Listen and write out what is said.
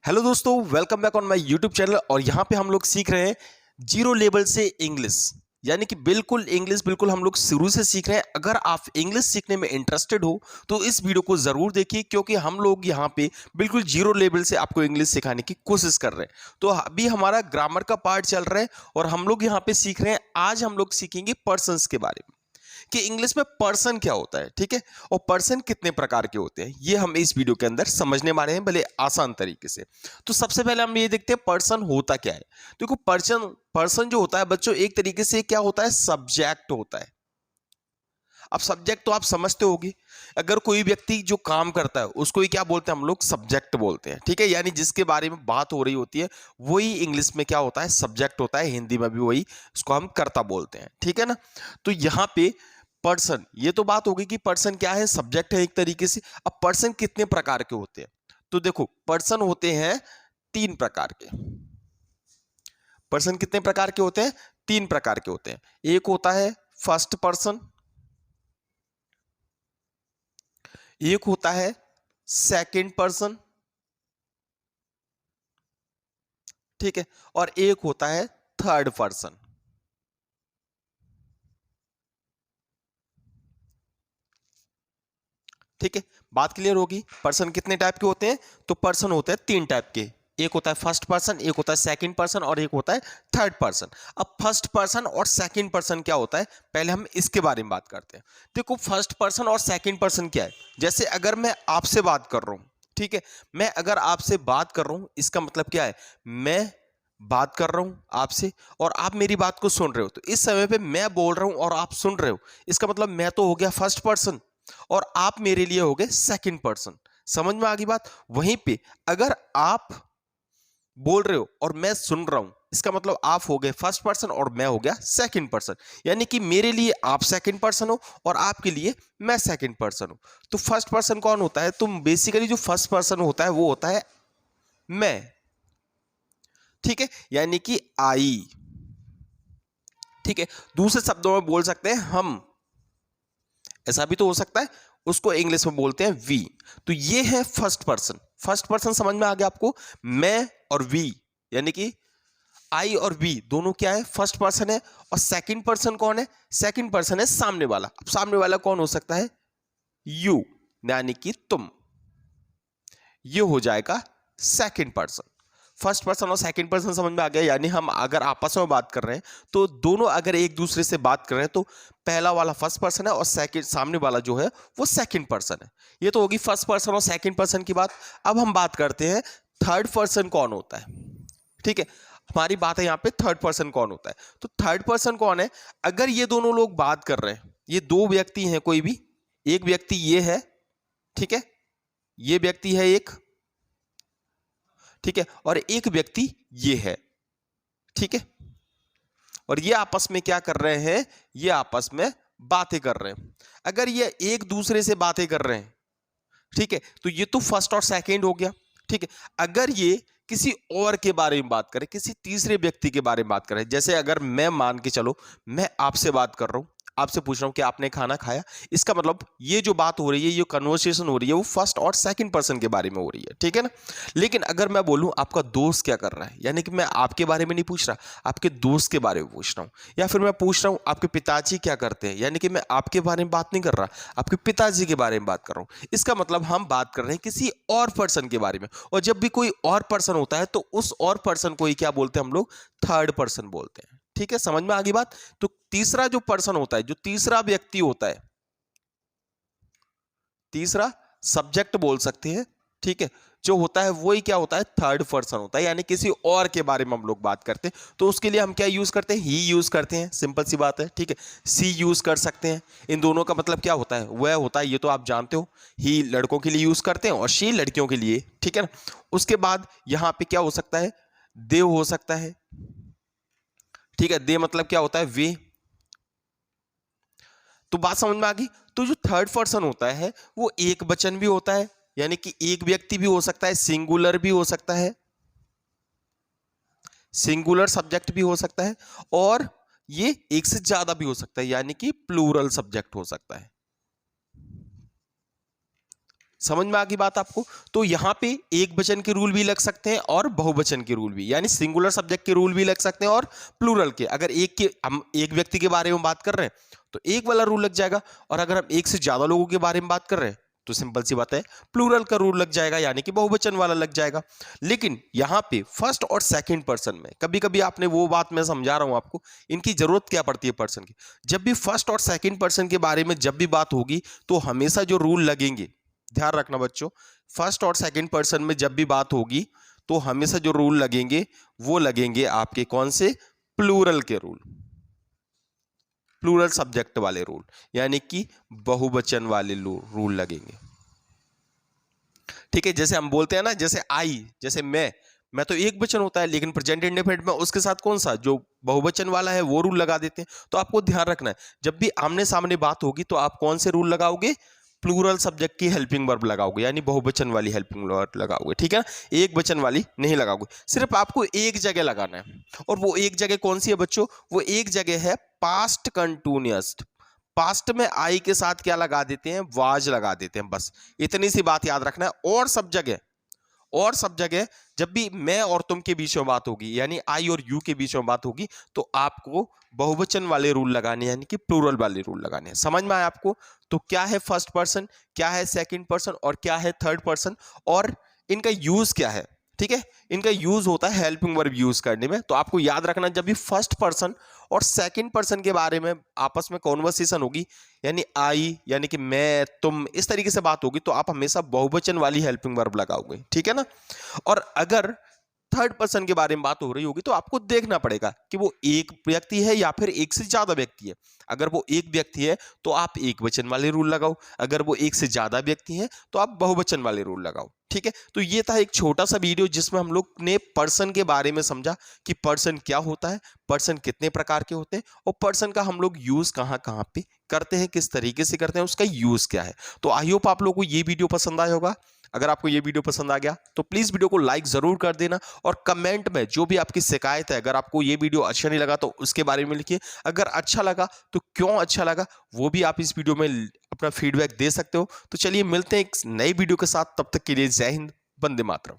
Hello दोस्तों, welcome back on my YouTube channel. और यहाँ पे हम लोग सीख रहे हैं जीरो लेवल से इंग्लिश, यानी कि बिल्कुल इंग्लिश बिल्कुल हम लोग शुरू से सीख रहे हैं। अगर आप इंग्लिश सीखने में इंटरेस्टेड हो तो इस वीडियो को जरूर देखिए, क्योंकि हम लोग यहाँ पे बिल्कुल जीरो लेवल से आपको इंग्लिश सिखाने की कोशिश कर रहे हैं। तो अभी हमारा ग्रामर का पार्ट चल रहा है और हम लोग यहाँ पे सीख रहे हैं। आज हम लोग सीखेंगे पर्सन्स के बारे में कि इंग्लिश में पर्सन क्या होता है, ठीक है, और पर्सन कितने प्रकार के होते हैं, ये हम इस वीडियो के अंदर समझने वाले हैं, भले आसान तरीके से। तो सबसे पहले हम ये देखते हैं पर्सन होता क्या है। देखो, पर्सन पर्सन जो होता है बच्चों, एक तरीके से क्या होता है, सब्जेक्ट होता है। अब सब्जेक्ट तो आप समझते होगे, अगर कोई व्यक्ति जो काम करता है उसको ही क्या बोलते हैं हम लोग, सब्जेक्ट बोलते हैं, ठीक है। यानी जिसके बारे में बात हो रही होती है वही इंग्लिश में क्या होता है, सब्जेक्ट होता है। हिंदी में भी वही, इसको हम कर्ता बोलते हैं, ठीक है ना। तो यहाँ पे पर्सन, ये तो बात होगी कि पर्सन क्या है, सब्जेक्ट है एक तरीके से। अब पर्सन कितने प्रकार के होते हैं, तो देखो पर्सन होते हैं तीन प्रकार के। पर्सन कितने प्रकार के होते हैं, तीन प्रकार के होते हैं। एक होता है फर्स्ट पर्सन, एक होता है सेकंड पर्सन, ठीक है, और एक होता है थर्ड पर्सन। ठीक है, बात क्लियर होगी। पर्सन कितने टाइप के होते हैं, तो पर्सन होते हैं तीन टाइप के। एक होता है फर्स्ट पर्सन, एक होता है सेकंड पर्सन और एक होता है थर्ड पर्सन। अब फर्स्ट पर्सन और सेकंड पर्सन क्या होता है, पहले हम इसके बारे में बात करते हैं। देखो, फर्स्ट पर्सन और सेकंड पर्सन क्या है, जैसे अगर मैं आपसे बात कर रहा हूं, ठीक है, मैं अगर आपसे बात कर रहा हूं, इसका मतलब क्या है, मैं बात कर रहा हूं आपसे और आप मेरी बात को सुन रहे हो। तो इस समय पे मैं बोल रहा हूं और आप सुन रहे हो, इसका मतलब मैं तो हो गया फर्स्ट पर्सन और आप मेरे लिए हो गए सेकंड पर्सन। समझ में आ गई बात। वहीं पे अगर आप बोल रहे हो और मैं सुन रहा हूं, इसका मतलब आप हो गए फर्स्ट पर्सन और मैं हो गया सेकंड पर्सन। यानी कि मेरे लिए आप सेकंड पर्सन हो और आपके लिए मैं सेकंड पर्सन हूं। तो फर्स्ट पर्सन कौन होता है, तुम बेसिकली जो फर्स्ट पर्सन होता है वो होता है मैं, ठीक है, यानी कि आई, ठीक है। दूसरे शब्दों में बोल सकते हैं हम, ऐसा भी तो हो सकता है, उसको इंग्लिश में बोलते हैं वी। तो ये है फर्स्ट पर्सन। फर्स्ट पर्सन समझ में आ गया आपको, मैं और वी, यानी कि आई और वी दोनों क्या है, फर्स्ट पर्सन है। और सेकंड पर्सन कौन है, सेकंड पर्सन है सामने वाला। अब सामने वाला कौन हो सकता है, यू, यानी कि तुम। ये हो जाएगा सेकंड पर्सन। फर्स्ट पर्सन और सेकंड पर्सन समझ में आ गया। यानी हम अगर आपस में बात कर रहे हैं तो दोनों अगर एक दूसरे से बात कर रहे हैं तो पहला वाला फर्स्ट पर्सन है और सेकंड सामने वाला जो है वो सेकंड पर्सन है। ये तो होगी फर्स्ट पर्सन और सेकंड पर्सन की बात। अब हम बात करते हैं थर्ड पर्सन कौन होता है, ठीक है। हमारी बात है यहाँ पे थर्ड पर्सन कौन होता है। तो थर्ड पर्सन कौन है, अगर ये दोनों लोग बात कर रहे हैं, ये दो व्यक्ति हैं, कोई भी एक व्यक्ति ये है, ठीक है, ये व्यक्ति है एक, ठीक है, और एक व्यक्ति ये है, ठीक है, और ये आपस में क्या कर रहे हैं, ये आपस में बातें कर रहे हैं। अगर ये एक दूसरे से बातें कर रहे हैं, ठीक है, तो ये तो फर्स्ट और सेकंड हो गया, ठीक है। अगर ये किसी और के बारे में बात करें, किसी तीसरे व्यक्ति के बारे में बात करें, जैसे अगर मैं मान के चलो मैं आपसे बात कर रहा हूं, आपसे पूछ रहा हूं कि आपने खाना खाया, इसका मतलब ये जो बात हो रही है, ये कन्वर्सेशन हो रही है, वो फर्स्ट और सेकंड पर्सन के बारे में हो रही है, ठीक है ना। लेकिन अगर मैं बोलूं आपका दोस्त क्या कर रहा है, यानी कि मैं आपके बारे में नहीं पूछ रहा, आपके दोस्त के बारे में पूछ रहा हूं। या फिर मैं पूछ रहा हूं आपके पिताजी क्या करते हैं, यानी कि मैं आपके बारे में बात नहीं कर रहा, आपके पिताजी के बारे में बात कर रहा हूं। इसका मतलब हम बात कर रहे हैं किसी और पर्सन के बारे में। और जब भी कोई और पर्सन होता है तो उस और पर्सन को ही क्या बोलते हैं हम लोग, थर्ड पर्सन बोलते हैं, ठीक है। समझ में आ गई बात। तो तीसरा जो पर्सन होता है, जो तीसरा व्यक्ति होता है, तीसरा सब्जेक्ट बोल सकते हैं, ठीक है, जो होता है वही क्या होता है, थर्ड पर्सन होता है। यानी किसी और के बारे में हम लोग बात करते हैं तो उसके लिए हम क्या यूज करते हैं, ही यूज करते हैं, सिंपल सी बात है, ठीक है। सी यूज कर सकते हैं। इन दोनों का मतलब क्या होता है, वह होता है, ये तो आप जानते हो, ही लड़कों के लिए यूज करते हैं और शी लड़कियों के लिए, ठीक है ना। उसके बाद यहां पे क्या हो सकता है, दे हो सकता है, ठीक है, दे मतलब क्या होता है, वे। तो बात समझ में आ गई। तो जो थर्ड पर्सन होता है वो एक वचन भी होता है, यानी कि एक व्यक्ति भी हो सकता है, सिंगुलर भी हो सकता है, सिंगुलर सब्जेक्ट भी हो सकता है, और ये एक से ज्यादा भी हो सकता है, यानी कि प्लूरल सब्जेक्ट हो सकता है, समझ में आ गई बात आपको। तो यहाँ पे एक वचन के रूल भी लग सकते हैं और बहुवचन के रूल भी, यानी सिंगुलर सब्जेक्ट के रूल भी लग सकते हैं और प्लूरल के। अगर हम एक व्यक्ति के बारे में बात कर रहे हैं तो एक वाला रूल लग जाएगा, और अगर हम एक से ज्यादा लोगों के बारे में बात कर रहे हैं तो सिंपल सी बात है प्लूरल का रूल लग जाएगा, यानी कि बहुवचन वाला लग जाएगा। लेकिन यहाँ पे फर्स्ट और सेकंड पर्सन में कभी कभी आपने वो बात मैं समझा रहा हूं आपको, इनकी जरूरत क्या पड़ती है पर्सन की। जब भी फर्स्ट और सेकंड पर्सन के बारे में जब भी बात होगी तो हमेशा जो रूल लगेंगे, ध्यान रखना बच्चों, फर्स्ट और सेकंड पर्सन में जब भी बात होगी तो हमेशा जो रूल लगेंगे वो लगेंगे आपके कौन से, प्लूरल के रूल, प्लूरल सब्जेक्ट वाले रूल, यानी कि बहुवचन वाले रूल लगेंगे। ठीक है, जैसे हम बोलते हैं ना, जैसे आई, जैसे मैं तो एक वचन होता है, लेकिन प्रेजेंट इंडेफिनिट में उसके साथ कौन सा जो बहुवचन वाला है वो रूल लगा देते हैं। तो आपको ध्यान रखना है जब भी आमने सामने बात होगी तो आप कौन से रूल लगाओगे, प्लूरल सब्जेक्ट की हेल्पिंग वर्ब लगाओगे, यानी बहुवचन वाली हेल्पिंग वर्ब लगाओगे। ठीक है, एक वचन वाली नहीं लगाओगे। सिर्फ आपको एक जगह लगाना है, और वो एक जगह कौन सी है बच्चों, वो एक जगह है पास्ट कंटिन्यूअस। पास्ट में आई के साथ क्या लगा देते हैं, वाज लगा देते हैं, बस इतनी सी बात याद रखना है। और सब जगह जब भी मैं और तुम के बीच में बात होगी, यानी आई और यू के बीच में बात होगी, तो आपको बहुवचन वाले रूल लगाने, यानी कि प्लूरल वाले रूल लगाने हैं। समझ में आया आपको। तो क्या है फर्स्ट पर्सन, क्या है सेकंड पर्सन और क्या है थर्ड पर्सन, और इनका यूज क्या है। ठीक है, इनका यूज होता है हेल्पिंग वर्ब यूज करने में। तो आपको याद रखना, जब भी फर्स्ट पर्सन और सेकंड पर्सन के बारे में आपस में कॉन्वर्सेशन होगी, यानी आई यानी कि मैं तुम इस तरीके से बात होगी, तो आप हमेशा बहुवचन वाली हेल्पिंग वर्ब लगाओगे। ठीक है ना। और अगर थर्ड पर्सन के बारे में बात हो रही होगी तो आपको देखना पड़ेगा कि वो एक व्यक्ति है या फिर एक से ज्यादा व्यक्ति है। अगर वो एक व्यक्ति है तो आप एक वचन वाले रूल लगाओ, अगर वो एक से ज्यादा व्यक्ति है तो आप बहुवचन वाले रूल लगाओ। ठीक है, तो ये था एक छोटा सा वीडियो जिसमें हम लोग ने पर्सन के बारे में समझा कि पर्सन क्या होता है, पर्सन कितने प्रकार के होते हैं, और पर्सन का हम लोग यूज कहाँ कहाँ पे करते हैं, किस तरीके से करते हैं, उसका यूज क्या है। तो आई होप आप लोगों को ये वीडियो पसंद आया होगा। अगर आपको ये वीडियो पसंद आ गया तो प्लीज वीडियो को लाइक जरूर कर देना, और कमेंट में जो भी आपकी शिकायत है, अगर आपको ये वीडियो अच्छा नहीं लगा तो उसके बारे में लिखिए। अगर अच्छा लगा तो क्यों अच्छा लगा वो भी आप इस वीडियो में अपना फीडबैक दे सकते हो। तो चलिए मिलते हैं एक नई वीडियो के साथ, तब तक के लिए जय हिंद, वंदे मातरम।